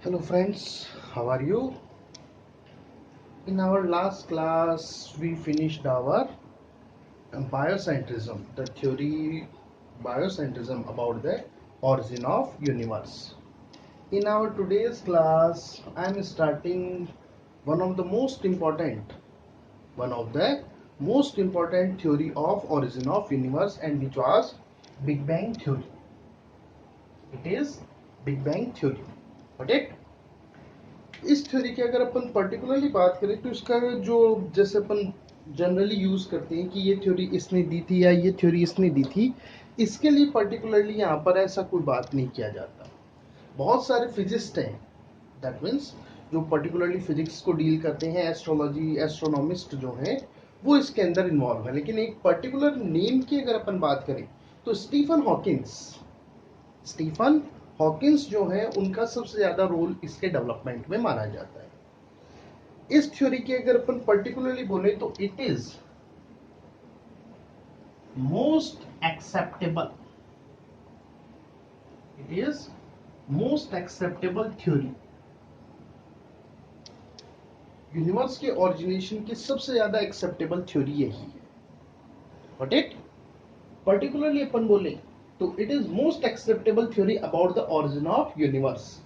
Hello friends, how are you? In our last class, we finished our biocentrism, the theory biocentrism about the origin of universe. In our today's class, I am starting one of the most important, one of the most important theory of origin of universe, and which was Big Bang theory. It is Big Bang theory. Got it? इस theory की अगर अपन particularly बात करें तो इसका जो जैसे अपन जनरली यूज करते हैं कि ये थ्योरी इसने दी थी या ये थ्योरी इसने दी थी, इसके लिए पर्टिकुलरली यहाँ पर ऐसा कोई बात नहीं किया जाता। बहुत सारे फिजिस्ट हैं, दैट मीन्स जो पर्टिकुलरली फिजिक्स को डील करते हैं, एस्ट्रोलॉजी एस्ट्रोनॉमिस्ट जो हैं वो इसके अंदर इन्वॉल्व है। लेकिन एक पर्टिकुलर नेम की अगर अपन बात करें तो स्टीफन हॉकिंस जो है उनका सबसे ज्यादा रोल इसके डेवलपमेंट में माना जाता है। इस थ्योरी की अगर अपन पर्टिकुलरली बोले तो it is most acceptable theory. Universe के ओरिजिनेशन की सबसे ज्यादा एक्सेप्टेबल थ्योरी यही है। बट इट पर्टिकुलरली अपन बोले तो it is most acceptable theory about the origin of universe.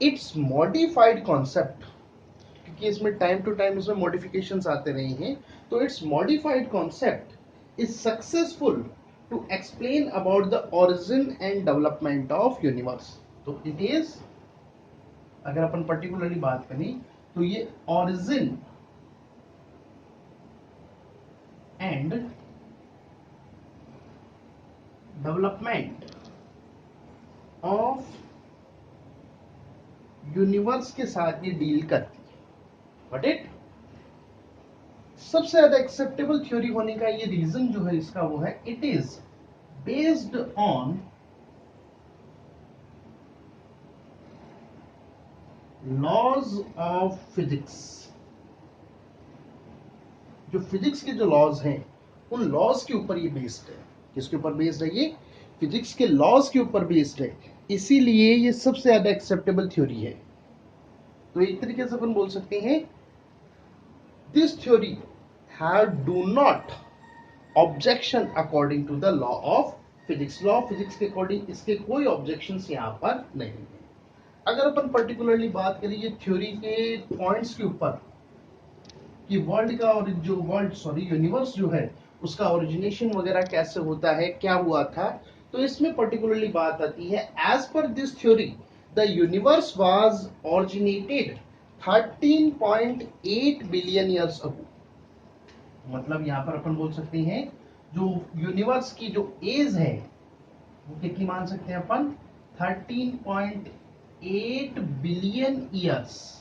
It's modified concept, क्योंकि इसमें टाइम टू टाइम इसमें मॉडिफिकेशंस आते रहे हैं, तो it's modified concept is successful to explain about the origin and development of universe. तो it is, अगर अपन पर्टिकुलरली बात करें तो ये origin and development of universe के साथ ये डील करती है। बट इट सबसे ज्यादा एक्सेप्टेबल थ्योरी होने का ये रीजन जो है इसका वो है it is based on laws of physics. जो फिजिक्स के जो लॉज हैं उन लॉज के ऊपर ये बेस्ड है। किसके ऊपर बेस्ड है? ये फिजिक्स के लॉज के ऊपर बेस्ड है, इसीलिए ये सबसे ज्यादा एक्सेप्टेबल थ्योरी है। तो एक तरीके से अपन बोल सकते हैं this theory have do not objection according to the law of physics. Law of physics के अकॉर्डिंग इसके कोई ऑब्जेक्शंस यहाँ पर नहीं है। अगर अपन पर्टिकुलरली बात करें ये थ्योरी के पॉइंट्स के ऊपर कि वर्ल्ड का और जो यूनिवर्स जो है उसका ओरिजिनेशन वगैरह कैसे होता है, क्या हुआ था, तो इसमें पर्टिकुलरली बात आती है as per this theory the universe was originated 13.8 billion years ago. मतलब यहां पर अपन बोल सकते हैं जो यूनिवर्स की जो एज है वो कितनी मान सकते हैं अपन? 13.8 बिलियन ईयर्स।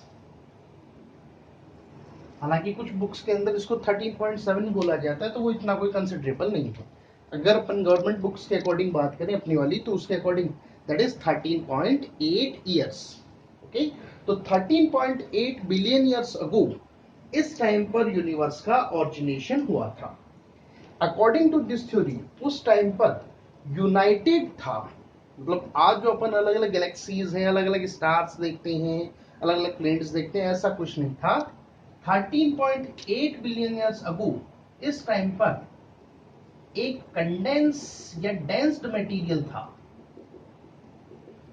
हालांकि कुछ बुक्स के अंदर इसको 13.7 बोला जाता है, तो वो इतना कोई कंसिडरेबल नहीं है। अगर अपन गवर्नमेंट बुक्स के अकॉर्डिंग बात करें अपनी वाली, तो उसके according that is 13.8 years. Okay, तो 13.8 बिलियन ईयर्स अगो इस टाइम पर यूनिवर्स का ओरिजिनेशन हुआ था। अकॉर्डिंग टू दिस थ्योरी उस टाइम पर यूनाइटेड था। मतलब आज जो अपन अलग अलग गैलेक्सीज हैं, अलग अलग स्टार्स देखते हैं, अलग अलग प्लैनेट्स देखते हैं, ऐसा कुछ नहीं था। 13.8 बिलियन ईयर्स अगो इस टाइम पर एक कंडेंस या डेंस्ड मटेरियल था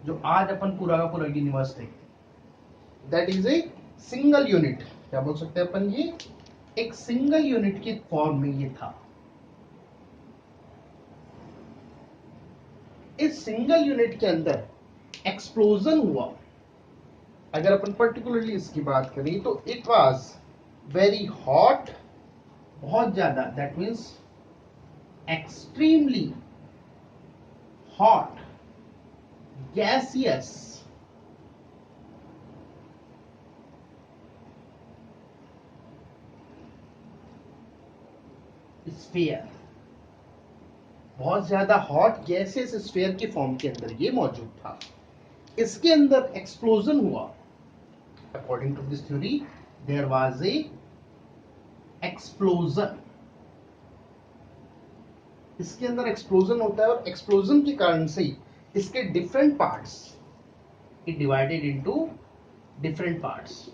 जो आज अपन पूरा का पूरा यूनिवर्स देखते हैं। That is a single unit. क्या बोल सकते हैं अपन? ये एक सिंगल यूनिट के फॉर्म में ये था। इस सिंगल यूनिट के अंदर एक्सप्लोजन हुआ। अगर अपन पर्टिकुलरली इसकी बात करें तो इट वाज वेरी हॉट, बहुत ज्यादा, that means extremely hot gaseous sphere. बहुत ज्यादा हॉट गैसियस स्फीयर के फॉर्म के अंदर ये मौजूद था। इसके अंदर एक्सप्लोजन हुआ। According to this theory there was a explosion. इसके अंदर एक्सप्लोजन होता है और एक्सप्लोजन के कारण से इसके different parts it divided into different parts,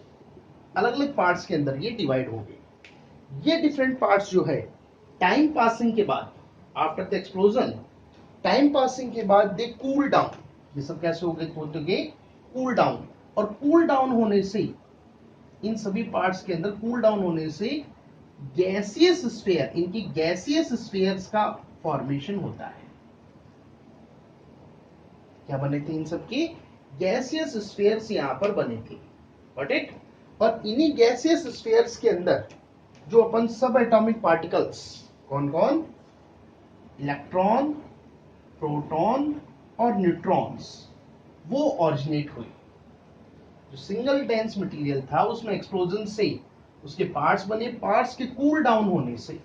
अलग अलग पार्ट्स के अंदर ये डिवाइड हो गए। ये डिफरेंट पार्ट्स जो है टाइम पासिंग के बाद, after the explosion, time passing के बाद दे कूल डाउन। ये सब कैसे हो गए? होते गए कूल डाउन, और कूल डाउन होने से, इन सभी पार्ट्स के अंदर कूल डाउन होने से गैसियस स्फीयर, इनकी गैसियस स्फीयर्स का फॉर्मेशन होता है। क्या बने थे इन सबके? गैसियस स्फीयर्स यहां पर बने थे। Got it? और इन्हीं गैसियस स्फीयर्स के अंदर जो अपन सब एटॉमिक पार्टिकल्स, कौन कौन? इलेक्ट्रॉन, प्रोटॉन और न्यूट्रॉन्स, वो ऑरिजिनेट हुए। जो सिंगल डेंस मटेरियल था उसमें एक्सप्लोजन से उसके पार्ट्स बने, पार्ट्स के कूल डाउन होने से,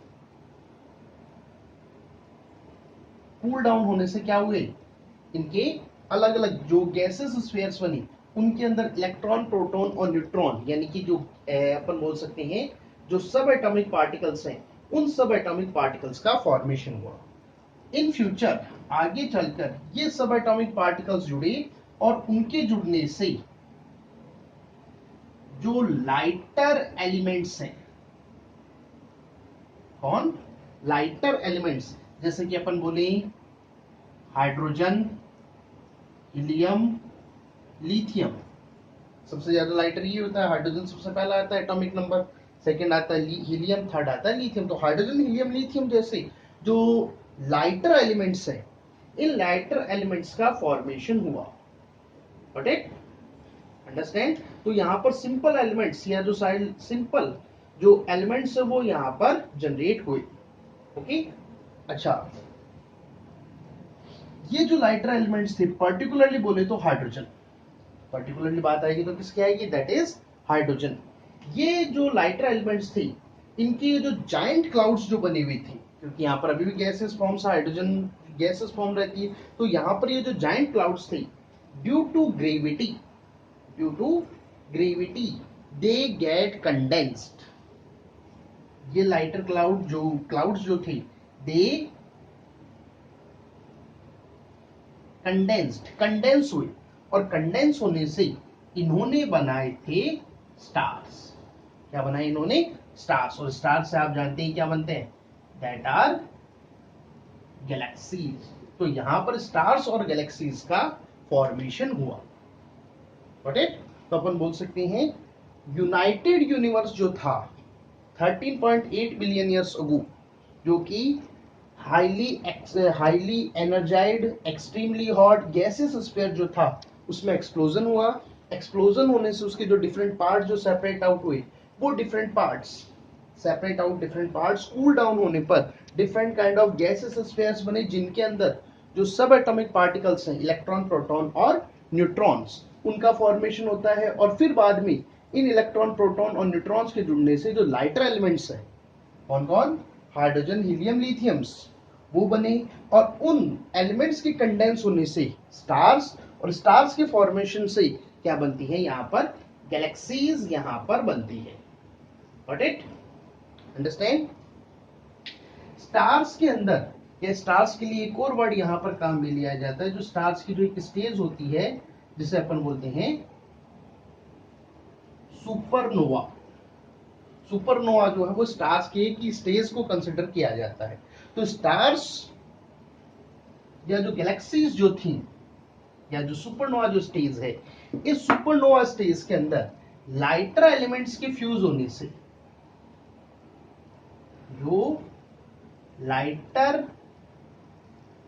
कूल डाउन होने से क्या हुए? इनके अलग अलग जो गैसेस स्फीयर्स बनी, उनके अंदर इलेक्ट्रॉन, प्रोटॉन और न्यूट्रॉन, यानी कि जो अपन बोल सकते हैं जो सब एटॉमिक पार्टिकल्स हैं, उन सब एटॉमिक पार्टिकल्स का फॉर्मेशन हुआ। इन फ्यूचर, आगे चलकर ये सब एटॉमिक पार्टिकल्स जुड़े, और उनके जुड़ने से जो लाइटर एलिमेंट्स हैं, कौन? लाइटर एलिमेंट्स, जैसे कि अपन बोले हाइड्रोजन, हीलियम, लिथियम। सबसे ज्यादा लाइटर ये होता है, हाइड्रोजन सबसे पहला आता है एटॉमिक नंबर, सेकंड आता है हीलियम, थर्ड आता है लिथियम। तो हाइड्रोजन, हीलियम, लिथियम जैसे जो लाइटर एलिमेंट्स हैं, इन लाइटर एलिमेंट्स का फॉर्मेशन हुआ। Got it? अंडरस्टैंड? तो यहां पर सिंपल एलिमेंट्स, या जो सिंपल जो एलिमेंट्स है वो यहां पर जनरेट हुए। ओके? अच्छा, ये जो लाइटर एलिमेंट्स थे, पर्टिकुलरली बोले तो हाइड्रोजन, पर्टिकुलरली बात आएगी तो किसकी आएगी? That is hydrogen. ये जो लाइटर एलिमेंट्स थे, इनकी जो जायंट क्लाउड्स जो बनी हुई थी, क्योंकि यहाँ पर अभी भी gases forms, hydrogen gases form रहती है, तो यहाँ पर ये जो जायंट क्लाउड्स थे, due to gravity, due to gravity they get condensed. ये लाइटर क्लाउड्स जो थे, दे कंडेंस हुए, और कंडेंस होने से इन्होंने बनाए थे स्टार्स। क्या बनाए इन्होंने? स्टार्स। और स्टार्स से आप जानते हैं क्या बनते हैं? That are galaxies. तो यहां पर स्टार्स और गैलेक्सीज का फॉर्मेशन हुआ। Got it? तो अपन बोल सकते हैं यूनाइटेड यूनिवर्स जो था 13.8 बिलियन ईयर्स अगो, जो कि highly energised, extremely hot gases sphere जो था, उसमें एक्सप्लोजन हुआ। एक्सप्लोजन होने से उसके जो डिफरेंट पार्ट्स जो सेपरेट आउट हुए, वो डिफरेंट पार्ट्स कूल डाउन होने पर different kind of gases spheres बने, जिनके अंदर जो सब एटॉमिक पार्टिकल्स हैं, इलेक्ट्रॉन, प्रोटॉन और न्यूट्रॉन्स, उनका फॉर्मेशन होता है। और फिर बाद में इन इलेक्ट्रॉन, प्रोटॉन और न्यूट्रॉन्स के जुड़ने से जो लाइटर एलिमेंट्स हैं, कौन कौन? हाइड्रोजन, हीलियम, लिथियम्स, वो बने। और उन एलिमेंट्स के कंडेंस होने से स्टार्स, और स्टार्स के फॉर्मेशन से क्या बनती है? यहाँ पर गैलेक्सीज यहाँ पर बनती है। Got it? अंडरस्टैंड? स्टार्स के अंदर, या स्टार्स के लिए एक और वर्ड यहाँ पर काम में लिया जाता है, जो स्टार्स की जो एक स्टेज होती है, जिसे अपन बोलते हैं सुपरनोवा। सुपरनोवा जो है वो स्टार्स के एक ही स्टेज को कंसिडर किया जाता है। तो स्टार्स या जो गैलेक्सीज जो थी, या जो सुपरनोवा जो स्टेज है, इस सुपरनोवा स्टेज के अंदर लाइटर एलिमेंट्स के फ्यूज होने से, जो लाइटर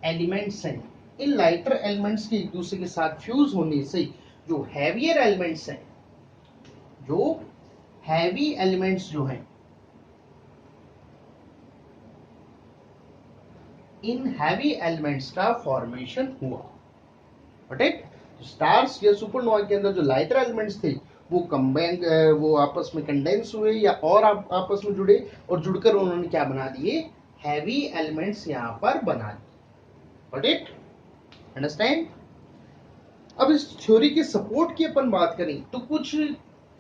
एलिमेंट्स हैं, इन लाइटर एलिमेंट्स के एक दूसरे के साथ फ्यूज होने से जो हैवियर एलिमेंट्स हैं, जो हैवी एलिमेंट्स जो हैं, इन हैवी एलिमेंट्स का फॉर्मेशन हुआ। बट स्टार्स या सुपरनोवा के अंदर जो लाइटर एलिमेंट्स थे, वो कंबाइन, वो आपस में कंडेंस हुए, या और आपस में जुड़े, और जुड़कर उन्होंने क्या बना दिए? हैवी एलिमेंट्स यहां पर बना दिए। Got it? अंडरस्टैंड? अब इस थ्योरी के सपोर्ट की अपन बात करें तो कुछ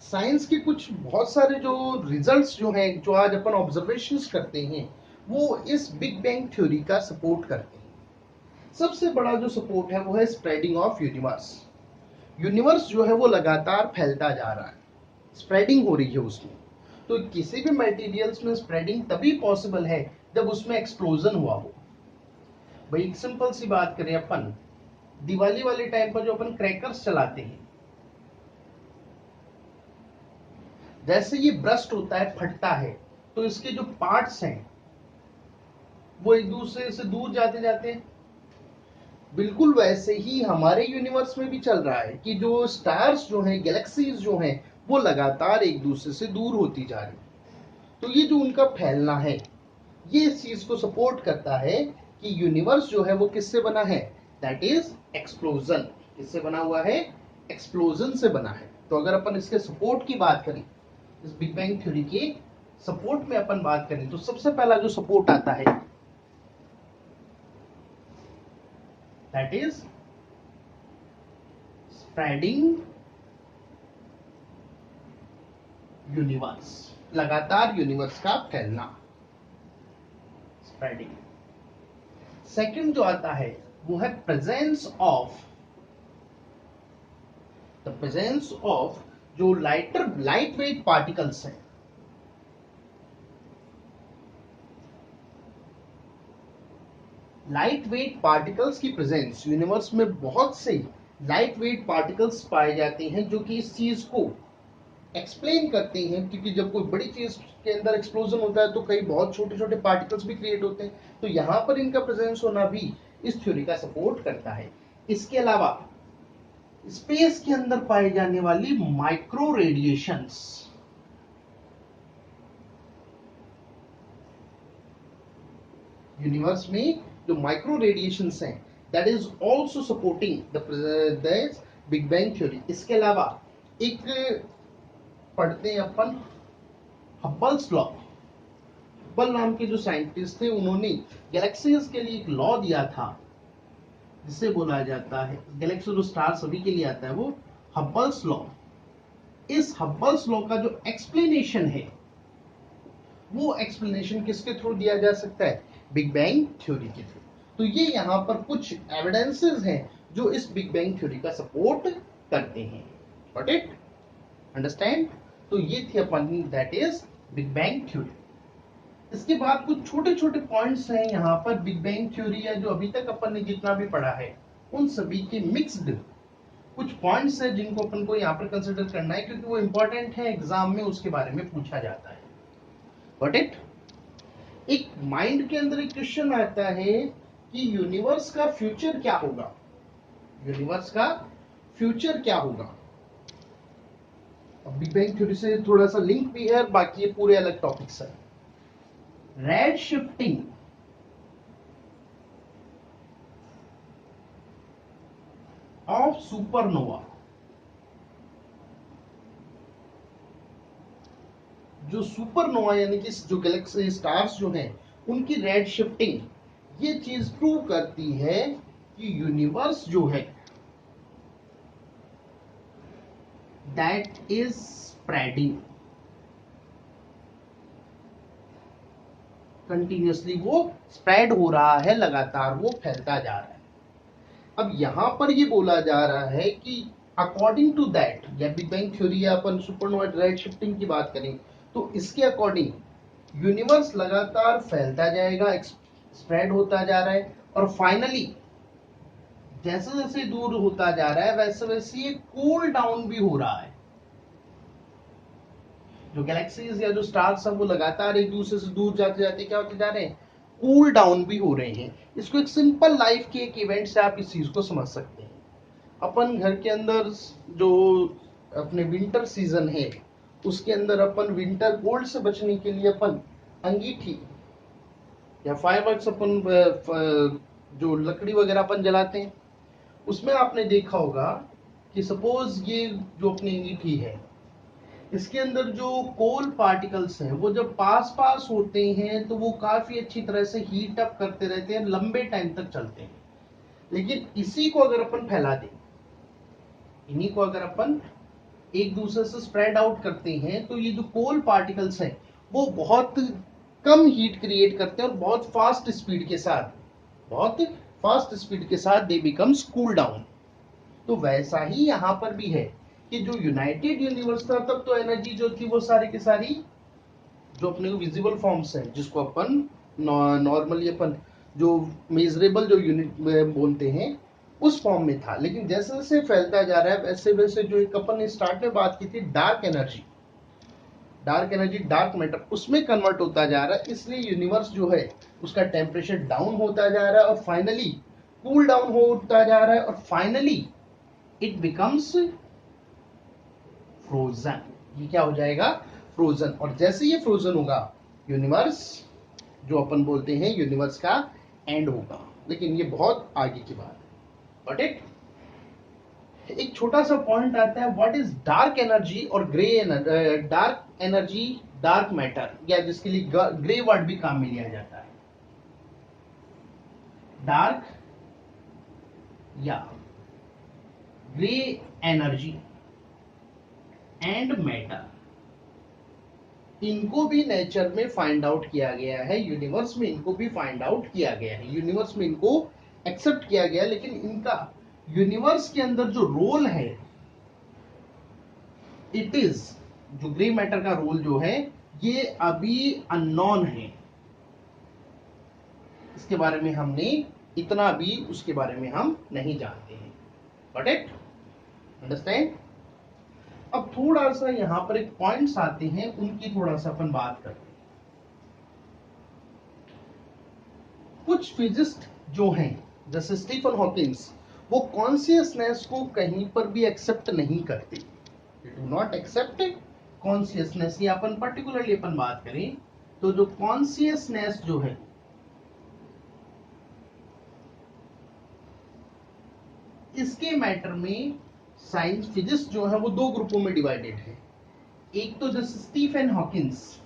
साइंस के कुछ बहुत सारे जो रिजल्ट्स जो हैं, जो आज अपन ऑब्जर्वेशंस करते हैं, वो इस बिग बैंग थ्योरी का सपोर्ट करते हैं। सबसे बड़ा जो सपोर्ट है वो है स्प्रेडिंग ऑफ यूनिवर्स। यूनिवर्स जो है वो लगातार फैलता जा रहा है, स्प्रेडिंग हो रही है उसमें। तो किसी भी मटेरियल्स में स्प्रेडिंग तभी पॉसिबल है जब उसमें एक्सप्लोजन हुआ हो। भाई एक सिंपल सी बात करें, अपन दिवाली वाले टाइम पर जो अपन क्रैकर्स चलाते हैं, जैसे ये ब्रस्ट होता है, फटता है, तो इसके जो पार्ट्स हैं वो एक दूसरे से दूर जाते जाते हैं। बिल्कुल वैसे ही हमारे यूनिवर्स में भी चल रहा है कि जो स्टार्स जो हैं, गैलेक्सीज जो हैं, वो लगातार एक दूसरे से दूर होती जा रही। तो ये जो उनका फैलना है, ये इस चीज को सपोर्ट करता है कि यूनिवर्स जो है वो किससे बना है, दैट इज एक्सप्लोजन। किससे बना हुआ है, एक्सप्लोजन से बना है। तो अगर अपन इसके सपोर्ट की बात करें, इस बिग बैंग थ्योरी के सपोर्ट में अपन बात करें, तो सबसे पहला जो सपोर्ट आता है दैट इज स्प्रेडिंग यूनिवर्स, लगातार यूनिवर्स का फैलना, स्प्रेडिंग। सेकंड जो आता है वो है presence of, the presence of जो लाइट वेट पार्टिकल्स हैं। लाइट वेट पार्टिकल्स की प्रेजेंस, यूनिवर्स में बहुत से लाइट वेट पार्टिकल्स पाए जाते हैं जो कि इस चीज को एक्सप्लेन करते हैं, क्योंकि जब कोई बड़ी चीज के अंदर एक्सप्लोजन होता है तो कई बहुत छोटे छोटे पार्टिकल्स भी क्रिएट होते हैं। तो यहां पर इनका प्रेजेंस होना भी इस थ्योरी का सपोर्ट करता है। इसके अलावा स्पेस के अंदर पाई जाने वाली माइक्रो रेडिएशंस, यूनिवर्स में जो माइक्रो रेडिएशंस हैं, that is also supporting the big bang theory. इसके अलावा एक पढ़ते हैं अपन हब्बल्स लॉ। हब्बल नाम के जो साइंटिस्ट थे, उन्होंने गैलेक्सीज के लिए एक लॉ दिया था जिसे बोला जाता है, गैलेक्सी जो स्टार सभी के लिए आता है, वो हब्बल्स लॉ। इस हब्बल्स लॉ का जो एक्सप्लेनेशन है, वो एक्सप्लेनेशन किसके थ्रू दिया जा सकता है, बिग बैंग थ्योरी के थ्रू। तो ये यहाँ पर कुछ एविडेंसेस हैं जो इस बिग बैंग थ्योरी का सपोर्ट करते हैं। Got it, understand. तो ये थी अपन, that is big bang theory. इसके बाद कुछ छोटे छोटे पॉइंट्स हैं यहाँ पर बिग बैंग थ्योरी या जो अभी तक अपन ने जितना भी पढ़ा है उन सभी के मिक्स्ड कुछ पॉइंट्स हैं जिनको अपन को यहाँ पर कंसिडर करना है, क्योंकि वो इंपॉर्टेंट है, एग्जाम में उसके बारे में पूछा जाता है। Got it. एक माइंड के अंदर एक क्वेश्चन आता है कि यूनिवर्स का फ्यूचर क्या होगा, यूनिवर्स का फ्यूचर क्या होगा। बिग बैंग थ्योरी से थोड़ा सा लिंक भी है, बाकी ये पूरे अलग टॉपिक्स है। रेड शिफ्टिंग ऑफ सुपरनोवा, जो सुपरनोवा यानी कि जो गैलेक्सी स्टार्स जो हैं उनकी रेड शिफ्टिंग, ये चीज प्रूव करती है कि यूनिवर्स जो है दैट इज स्प्रेडिंग कंटिन्यूअसली, वो स्प्रेड हो रहा है, लगातार वो फैलता जा रहा है। अब यहां पर ये बोला जा रहा है कि अकॉर्डिंग टू दैट, या बिग बैंग थ्योरी या अपन सुपरनोवा रेड शिफ्टिंग की बात करें तो इसके अकॉर्डिंग यूनिवर्स लगातार फैलता जाएगा, स्प्रेड होता जा रहा है, और फाइनली जैसे जैसे दूर होता जा रहा है वैसे वैसे ये कूल डाउन भी हो रहा है। जो गैलेक्सीज या जो स्टार्स हैं वो लगातार एक दूसरे से दूर जाते जाते क्या होते जा रहे हैं, कूल डाउन भी हो रहे हैं। इसको एक सिंपल लाइफ के एक इवेंट से आप इस चीज को समझ सकते हैं। अपन घर के अंदर जो अपने विंटर सीजन है उसके अंदर अपन विंटर कोल्ड से बचने के लिए अपन अंगीठी या फायरवर्क्स अपन जो लकड़ी वगैरह अपन जलाते हैं, उसमें आपने देखा होगा कि सपोज ये जो अपनी अंगीठी है इसके अंदर जो कोल पार्टिकल्स हैं वो जब पास पास होते हैं तो वो काफी अच्छी तरह से हीट अप करते रहते हैं, लंबे टाइम तक चलते हैं। लेकिन इसी को अगर अपन फैला दें, इन्हीं को अगर अपन एक दूसरे से स्प्रेड आउट करते हैं तो ये जो कोल पार्टिकल्स हैं वो बहुत कम हीट क्रिएट करते हैं और बहुत फास्ट स्पीड के साथ दे बिकम्स कूल डाउन। तो वैसा ही यहाँ पर भी है कि जो यूनाइटेड यूनिवर्स था तब तो एनर्जी जो थी वो सारी की सारी जो अपने को विजिबल फॉर्म्स है, जिसको अपन नॉर्मली अपन जो मेजरेबल जो यूनिट बोलते हैं उस फॉर्म में था। लेकिन जैसे जैसे फैलता जा रहा है वैसे वैसे जो एक अपन ने स्टार्ट में बात की थी डार्क एनर्जी, डार्क मैटर, उसमें कन्वर्ट होता जा रहा है। इसलिए यूनिवर्स जो है उसका टेम्परेचर डाउन होता जा रहा है और फाइनली कूल डाउन होता जा रहा है और फाइनली इट बिकम्स फ्रोजन। ये क्या हो जाएगा? फ्रोजन। और जैसे ये फ्रोजन होगा यूनिवर्स जो अपन बोलते हैं यूनिवर्स का एंड होगा। लेकिन ये बहुत आगे की बात है। बट एक छोटा सा पॉइंट आता है, व्हाट इज डार्क एनर्जी और डार्क एनर्जी, डार्क मैटर, या जिसके लिए ग्रे वर्ड भी काम में लिया जाता है। डार्क या ग्रे एनर्जी एंड मैटर, इनको भी नेचर में फाइंड आउट किया गया है, यूनिवर्स में इनको भी फाइंड आउट किया गया है, यूनिवर्स में इनको एक्सेप्ट किया गया। लेकिन इनका यूनिवर्स के अंदर जो रोल है, इट इज जो ग्रे मैटर का रोल जो है ये अभी अननोन है। इसके बारे में हमने इतना भी उसके बारे में हम नहीं जानते हैं। Got it? अंडरस्टैंड? अब थोड़ा सा यहां पर एक पॉइंट्स आते हैं, उनकी थोड़ा सा अपन बात करते हैं। कुछ फिजिस्ट जो हैं जैसे स्टीफन हॉकिंस, वो कॉन्शियसनेस को कहीं पर भी एक्सेप्ट नहीं करते। Do not accept consciousness. ये अपन पर्टिकुलरली अपन बात करें तो जो कॉन्शियसनेस जो है, इसके मैटर में साइंस फिजिक्स जो है वो दो ग्रुपों में डिवाइडेड है। एक तो जैसे स्टीफन हॉकिंस,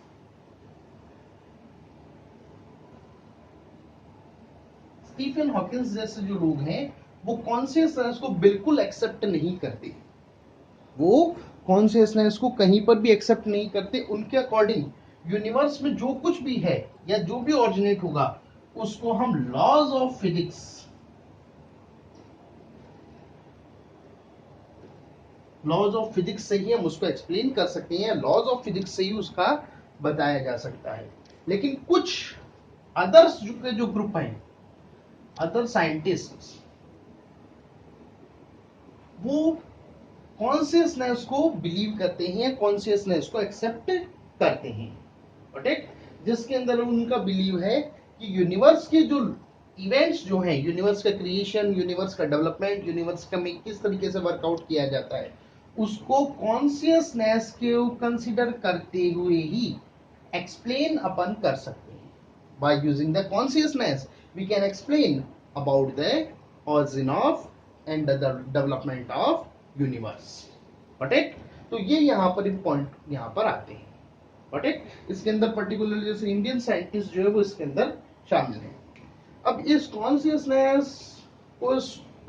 जैसे जो लोग हैं वो कॉन्शियसनेस को बिल्कुल एक्सेप्ट नहीं करते। वो कॉन्शियसनेस को कहीं पर भी एक्सेप्ट नहीं करते। उनके अकॉर्डिंग यूनिवर्स में जो कुछ भी है या जो भी ऑरिजिनेट होगा उसको हम लॉज ऑफ फिजिक्स, से ही हम उसको एक्सप्लेन कर सकते हैं, लॉज ऑफ फिजिक्स से ही उसका बताया जा सकता है। लेकिन कुछ अदर्स जो ग्रुप हैं, अदर साइंटिस्ट, वो कॉन्शियसनेस को बिलीव करते हैं, कॉन्शियसनेस को एक्सेप्ट करते हैं। ठीक? जिसके अंदर उनका बिलीव है कि यूनिवर्स के जो इवेंट्स जो हैं, यूनिवर्स का क्रिएशन, यूनिवर्स का डेवलपमेंट, यूनिवर्स का में किस तरीके से वर्कआउट किया जाता है, उसको कॉन्शियसनेस को कंसीडर करते हुए ही एक्सप्लेन अपन कर सकते हैं। By using the consciousness we can explain about the origin of and the development of universe. But तो ये यहाँ पर एक पॉइंट यहाँ पर आते हैं। बट इसके अंदर पर्टिकुलरली जैसे इंडियन साइंटिस्ट जो है वो इसके अंदर शामिल है। अब इस कॉन्शियसनेस को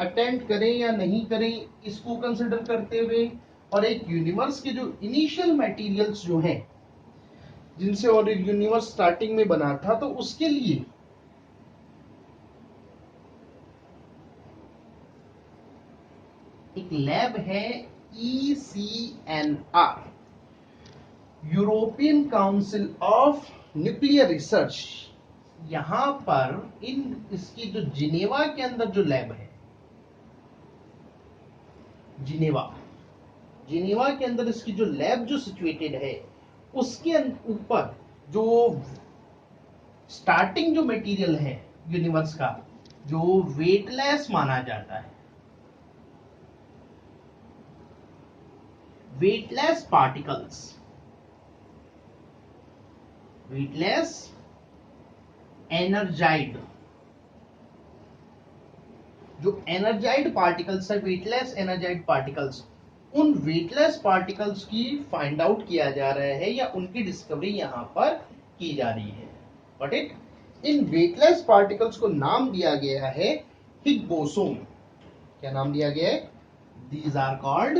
अटेंड करें या नहीं करें, इसको कंसिडर करते हुए और एक यूनिवर्स के जो इनिशियल मटेरियल्स जो हैं जिनसे और यूनिवर्स स्टार्टिंग में बना था, तो उसके लिए एक लैब है ECNR, European council of nuclear research. यहां पर इसकी जो जिनेवा के अंदर जो लैब है, जिनेवा के अंदर इसकी जो लैब जो सिचुएटेड है, उसके ऊपर जो स्टार्टिंग जो मटेरियल है यूनिवर्स का, जो वेटलेस माना जाता है, वेटलेस पार्टिकल्स, वेटलेस एनर्जाइड, जो एनर्जाइड पार्टिकल्स है, वेटलेस एनर्जाइड पार्टिकल्स, उन वेटलेस पार्टिकल्स की फाइंड आउट किया जा रहा है या उनकी डिस्कवरी यहां पर की जा रही है। बट इन वेटलेस पार्टिकल्स को नाम दिया गया है हिग बोसोन। क्या नाम दिया गया है? These are called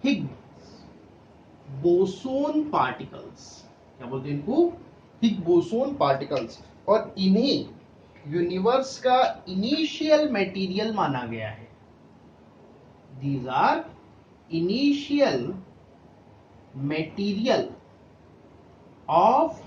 Higgs boson particles. क्या बोलते हैं इनको? Higgs boson particles. और इन्हें यूनिवर्स का इनिशियल मटेरियल माना गया है। These are initial material of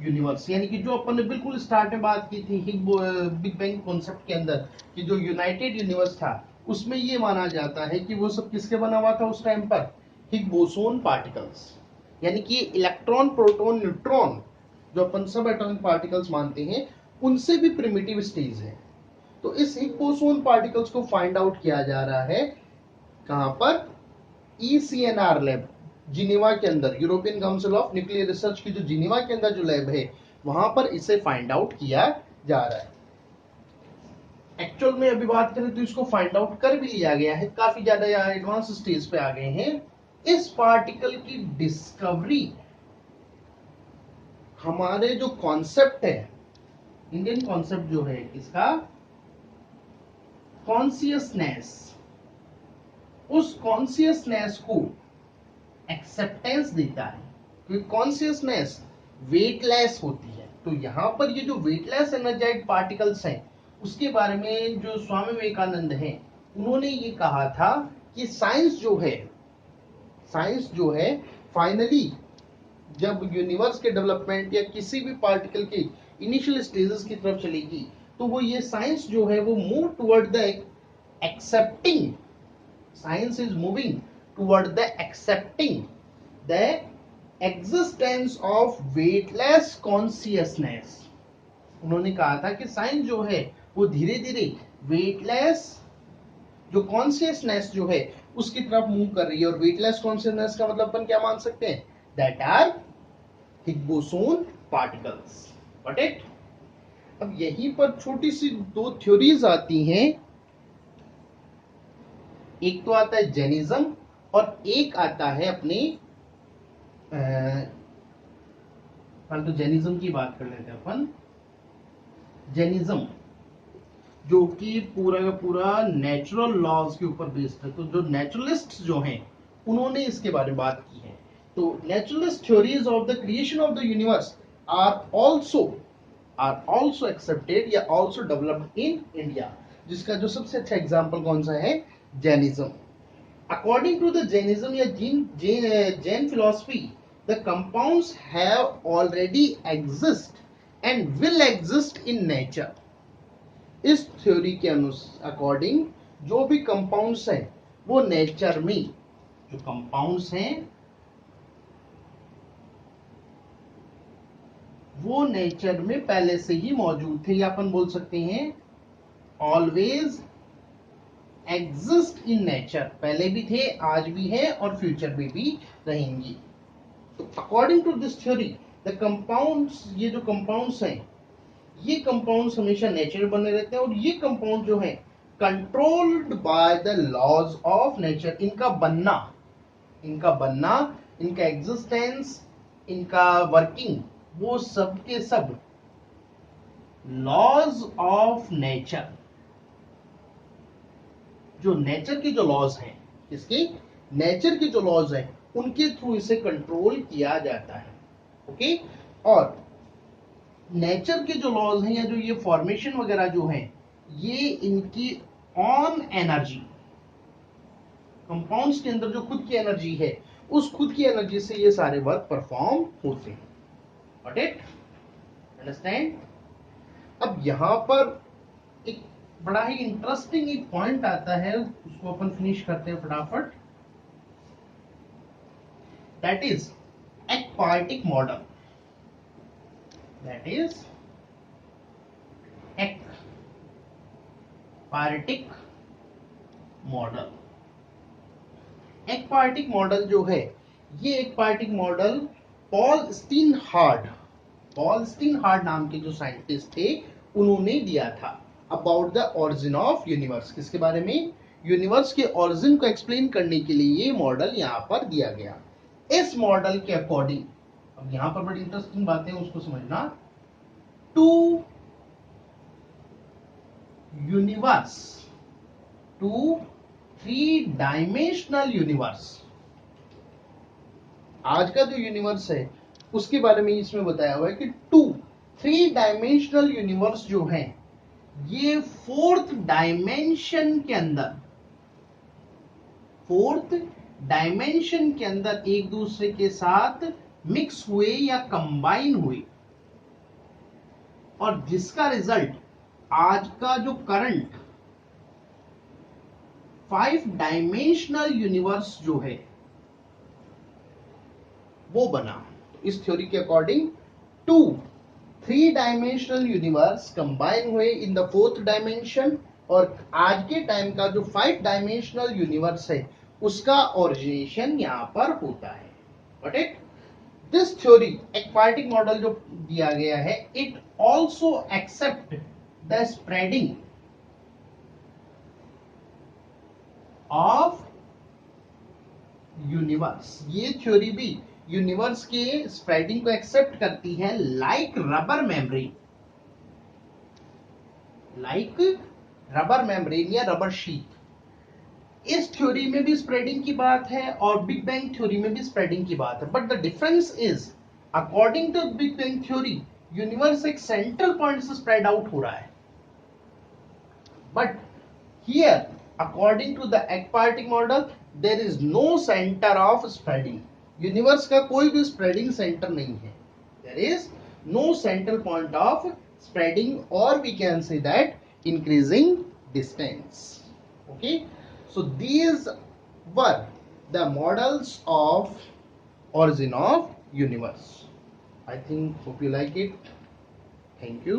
universe, यानी कि जो अपन ने बिल्कुल स्टार्ट में बात की थी बिग बैंग कॉन्सेप्ट के अंदर कि जो यूनाइटेड यूनिवर्स था उसमें ये माना जाता है कि वो सब किसके बना हुआ था उस टाइम पर, हिग बोसोन पार्टिकल्स, यानी कि इलेक्ट्रॉन प्रोटॉन न्यूट्रॉन जो अपन सब एटॉमिक पार्टिकल्स मानते हैं उनसे भी प्रिमिटिव स्टेज है। तो इस हिग बोसोन पार्टिकल्स को फाइंड आउट किया जा रहा है कहां पर, ECNR लैब जिनेवा के अंदर, European council of nuclear research की जो जिनेवा के अंदर जो लैब है वहां पर इसे फाइंड आउट किया जा रहा है। एक्चुअल में अभी बात करें तो इसको फाइंड आउट कर भी लिया गया है, काफी ज्यादा एडवांस स्टेज पे आ गए हैं। इस पार्टिकल की डिस्कवरी हमारे जो कॉन्सेप्ट है, इंडियन कॉन्सेप्ट जो है इसका कॉन्शियसनेस, उस कॉन्शियसनेस को एक्सेप्टेंस देता है, क्योंकि कॉन्शियसनेस वेटलेस होती है। तो यहां पर ये जो वेटलेस एनर्जाइज्ड पार्टिकल्स हैं उसके बारे में जो स्वामी विवेकानंद हैं उन्होंने ये कहा था कि साइंस जो है फाइनली जब यूनिवर्स के डेवलपमेंट या किसी भी पार्टिकल के इनिशियल स्टेजेस की तरफ चलेगी तो वो ये साइंस जो है वो move toward the accepting, science is moving toward the accepting the existence of weightless consciousness। उन्होंने कहा था कि साइंस जो है वो धीरे धीरे वेटलेस जो कॉन्शियसनेस जो है उसकी तरफ मूव कर रही है। और वेटलेस कॉन्शियसनेस का मतलब अपन क्या मान सकते हैं, that are Higgs boson particles. Got it. अब यहीं पर छोटी सी दो थ्योरीज आती हैं, एक तो आता है जेनिज्म और एक आता है अपने तो जेनिज्म की बात कर लेते हैं अपन। जेनिज्म जो कि पूरा का पूरा नेचुरल लॉज के ऊपर बेस्ड है। तो जो नेचुरलिस्ट जो हैं उन्होंने इसके बारे में बात की है। तो naturalist theories of the creation of the universe are also accepted या आल्सो डेवलप्ड इन इंडिया, जिसका जो सबसे अच्छा एग्जांपल कौन सा है, Jainism. According to the Jainism या Jain philosophy, the compounds have already exist and will exist in nature। इस थ्योरी के अकॉर्डिंग जो भी कंपाउंड्स हैं वो नेचर में, जो कंपाउंड्स हैं वो नेचर में पहले से ही मौजूद थे, या अपन बोल सकते हैं ऑलवेज एग्जिस्ट इन नेचर, पहले भी थे, आज भी है और फ्यूचर में भी रहेंगी। तो according to this theory the compounds, ये जो कंपाउंड्स हैं ये कंपाउंड्स हमेशा नेचर में बने रहते हैं और ये कंपाउंड जो है controlled by the laws of nature. इनका बनना, इनका एग्जिस्टेंस, इनका वर्किंग, वो सब के सब लॉज ऑफ नेचर, जो नेचर के जो लॉज हैं, इसके नेचर के जो लॉज हैं उनके थ्रू इसे कंट्रोल किया जाता है। ओके। और नेचर के जो लॉज हैं या जो ये फॉर्मेशन वगैरह जो हैं ये इनकी ऑन एनर्जी, कंपाउंड्स के अंदर जो खुद की एनर्जी है उस खुद की एनर्जी से ये सारे वर्क परफॉर्म होते हैं। Got it, understand. अब यहां पर एक बड़ा ही इंटरेस्टिंग एक पॉइंट आता है, उसको अपन फिनिश करते हैं फटाफट। That is aquatic model, that is aquatic model. Aquatic model जो है ये एक्वार्टिक मॉडल पॉल स्टीनहार्ड नाम के जो साइंटिस्ट थे उन्होंने दिया था about the origin of universe. किसके बारे में, यूनिवर्स के ओरिजिन को एक्सप्लेन करने के लिए ये मॉडल यहां पर दिया गया। इस मॉडल के अकॉर्डिंग, अब यहां पर बड़ी इंटरेस्टिंग बातें उसको समझना, टू थ्री डायमेंशनल यूनिवर्स, आज का जो यूनिवर्स है उसके बारे में इसमें बताया हुआ है कि टू थ्री डायमेंशनल यूनिवर्स जो है ये फोर्थ डायमेंशन के अंदर एक दूसरे के साथ मिक्स हुए या कंबाइन हुए, और जिसका रिजल्ट आज का जो करंट 5 डायमेंशनल यूनिवर्स जो है वो बना। तो इस थ्योरी के अकॉर्डिंग 2 3 डायमेंशनल यूनिवर्स कंबाइन हुए इन द फोर्थ डायमेंशन, और आज के टाइम का जो 5 डायमेंशनल यूनिवर्स है उसका ओरिजिनेशन यहां पर होता है। Got it? This theory aquatic model जो दिया गया है, it also accept the spreading of universe. ये थ्योरी भी यूनिवर्स के स्प्रेडिंग को एक्सेप्ट करती है, लाइक रबर मेम्ब्रेन या रबर शीट। इस थ्योरी में भी स्प्रेडिंग की बात है और बिग बैंग थ्योरी में भी स्प्रेडिंग की बात है, but the difference is according to big bang theory universe एक सेंट्रल पॉइंट से स्प्रेड आउट हो रहा है, but here according to the aquatic model there is no centre of spreading. Universe का कोई भी स्प्रेडिंग सेंटर नहीं है, there is no central point of spreading, और we can say that increasing distance. Okay, so these were the models of origin of universe. I think hope you like it. Thank you.